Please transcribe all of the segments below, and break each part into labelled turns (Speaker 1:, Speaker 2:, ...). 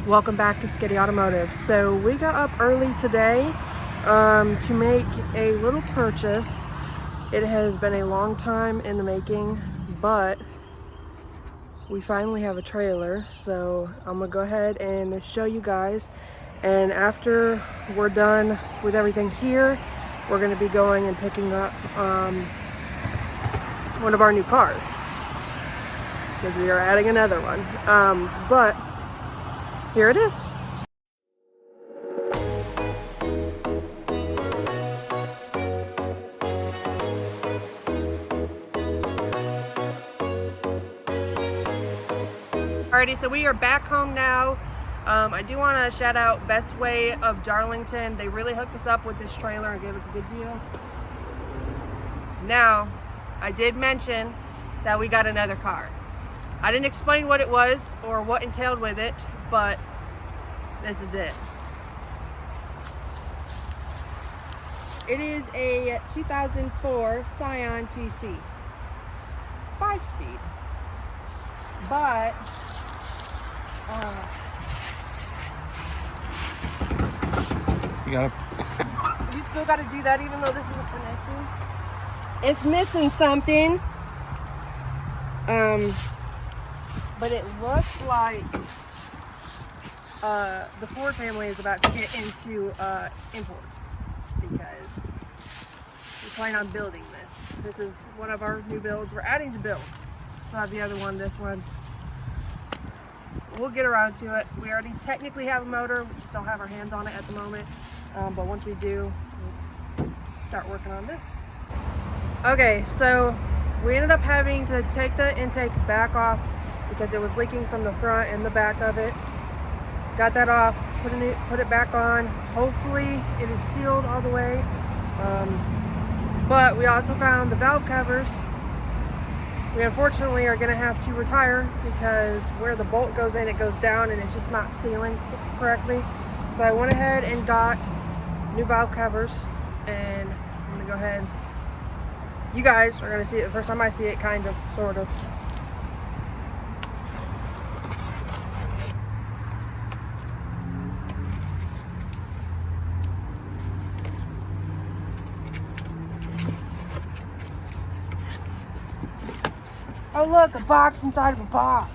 Speaker 1: Welcome back to Skiddy Automotive. So we got up early today to make a little purchase. It has been a long time in the making, but we finally have a trailer. So I'm gonna go ahead and show you guys. And after we're done with everything here, we're gonna be going and picking up one of our new cars, because we are adding another one. But here it is. Alrighty, so we are back home now. I do want to shout out Best Way of Darlington. They really hooked us up with this trailer and gave us a good deal. Now, I did mention that we got another car. I didn't explain what it was or what entailed with it, but this is it. It is a 2004 Scion TC, 5-speed, but you still got to do that even though this isn't connecting. It's missing something. But it looks like the Ford family is about to get into imports, because we plan on building this. This is one of our new builds. We're adding to builds. Still have the other one, this one. We'll get around to it. We already technically have a motor. We just don't have our hands on it at the moment. But once we do, we'll start working on this. Okay, so we ended up having to take the intake back off because it was leaking from the front and the back of it. Got that off, put it back on. Hopefully it is sealed all the way. But we also found the valve covers. We unfortunately are gonna have to retire because where the bolt goes in, it goes down and it's just not sealing correctly. So I went ahead and got new valve covers, and I'm gonna go ahead. You guys are gonna see it the first time I see it, kind of, sort of. Oh look, a box inside of a box.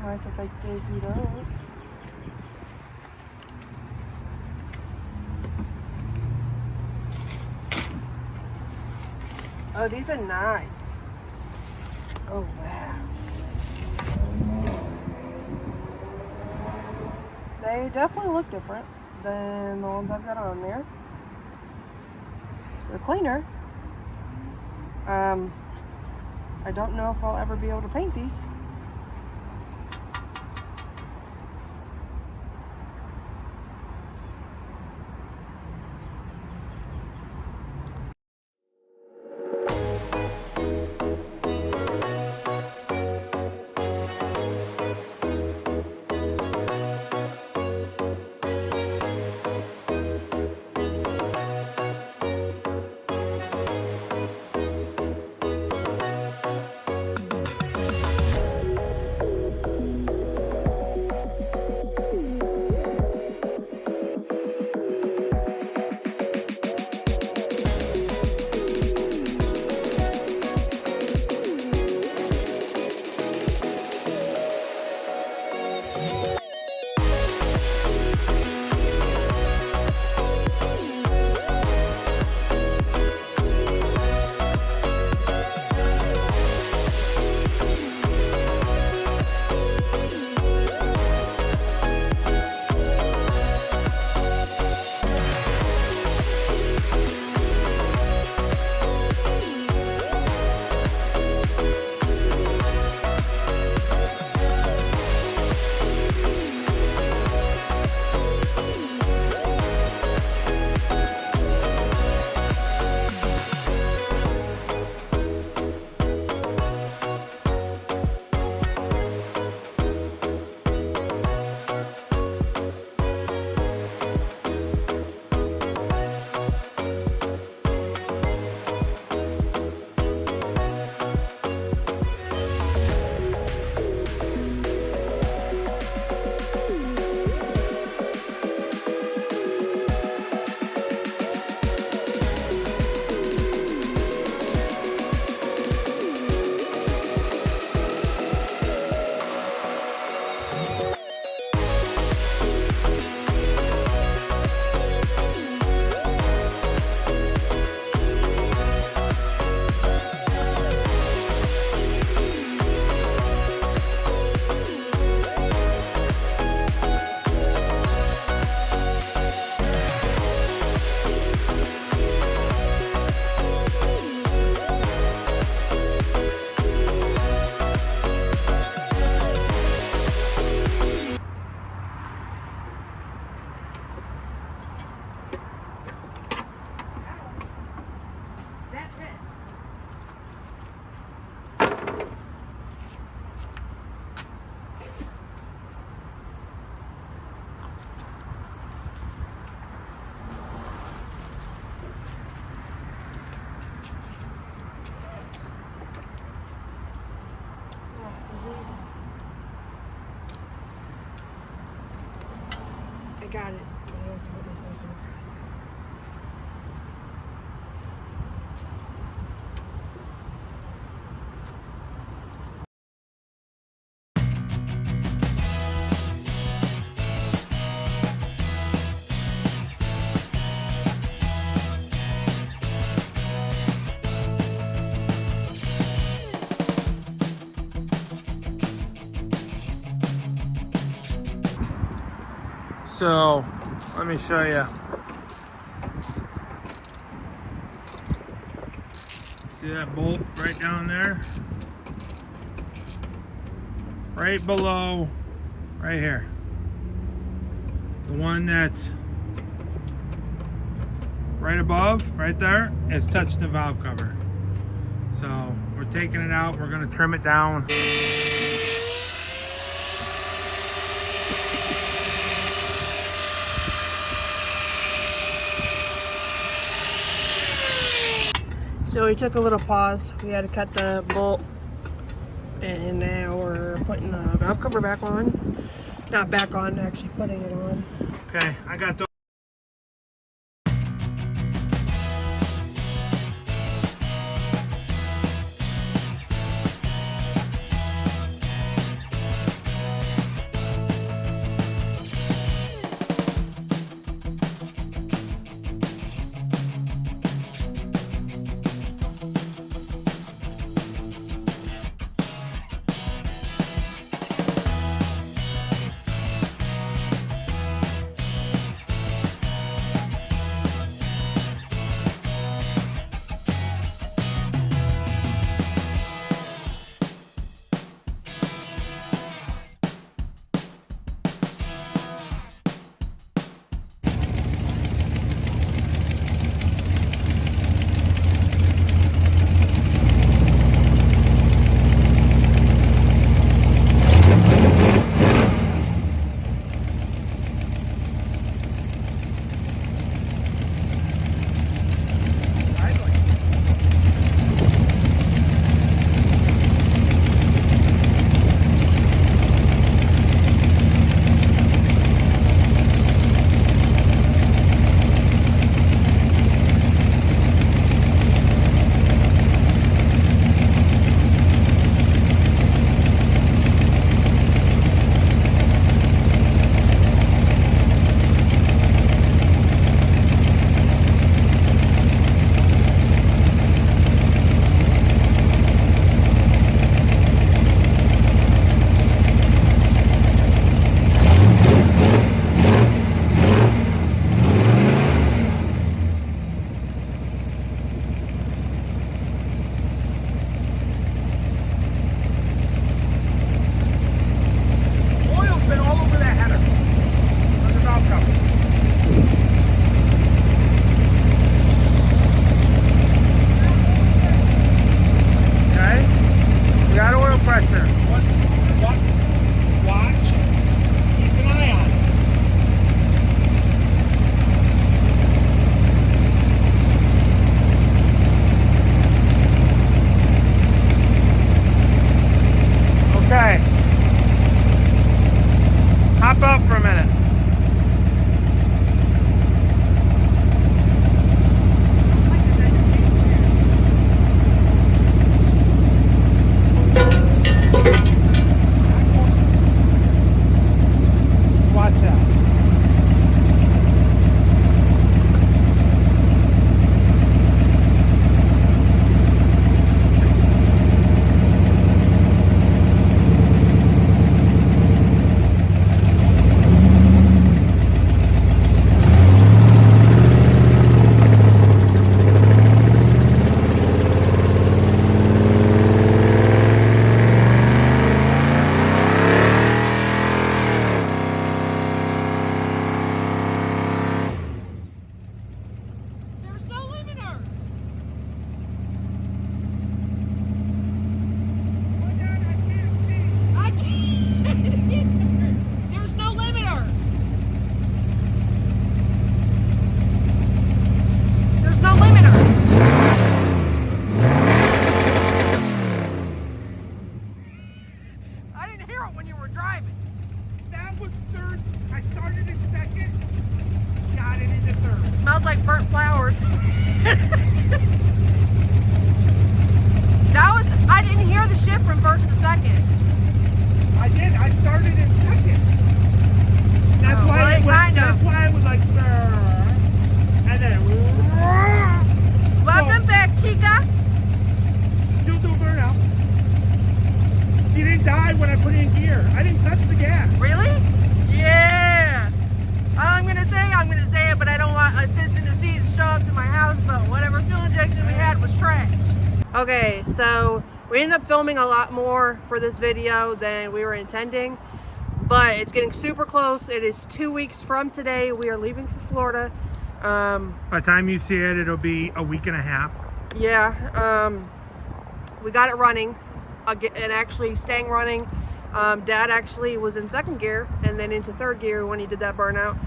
Speaker 1: Nice if I gave you those. Oh, these are nice. Oh, wow. They definitely look different than the ones I've got on there. They're cleaner. I don't know if I'll ever be able to paint these. got it, but I also put myself in the process.
Speaker 2: So, let me show you. See that bolt right down there? Right below, right here. The one that's right above, right there, is touching the valve cover. So, we're taking it out, we're gonna trim it down.
Speaker 1: So we took a little pause. We had to cut the bolt, and now we're putting the valve cover back on. Not back on, actually putting it on.
Speaker 2: Okay, I got the
Speaker 1: hours. I didn't hear the shift from first to second.
Speaker 2: I did. I started in second. That's why it went, that's why it was like, and then
Speaker 1: welcome back, Chica.
Speaker 2: She'll do burnout. She didn't die when I put it in gear. I didn't touch the gas.
Speaker 1: Really? Yeah. I'm gonna say it, but I don't want assistant to see to show up to my house. But whatever fuel injection we had was trash. Okay, so we ended up filming a lot more for this video than we were intending, but it's getting super close. It is 2 weeks from today. We are leaving for Florida.
Speaker 2: By the time you see it, it'll be a week and a half.
Speaker 1: Yeah, we got it running and actually staying running. Dad actually was in second gear and then into third gear when he did that burnout.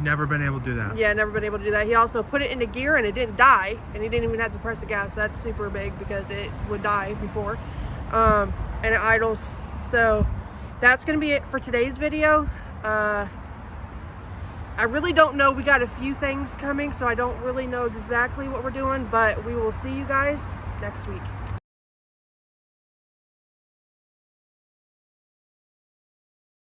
Speaker 2: Never been able to do that.
Speaker 1: Yeah, never been able to do that. He also put it into gear and it didn't die, and he didn't even have to press the gas. That's super big because it would die before. And it idles. So that's gonna be it for today's video. I really don't know. We got a few things coming, so I don't really know exactly what we're doing, but we will see you guys next week.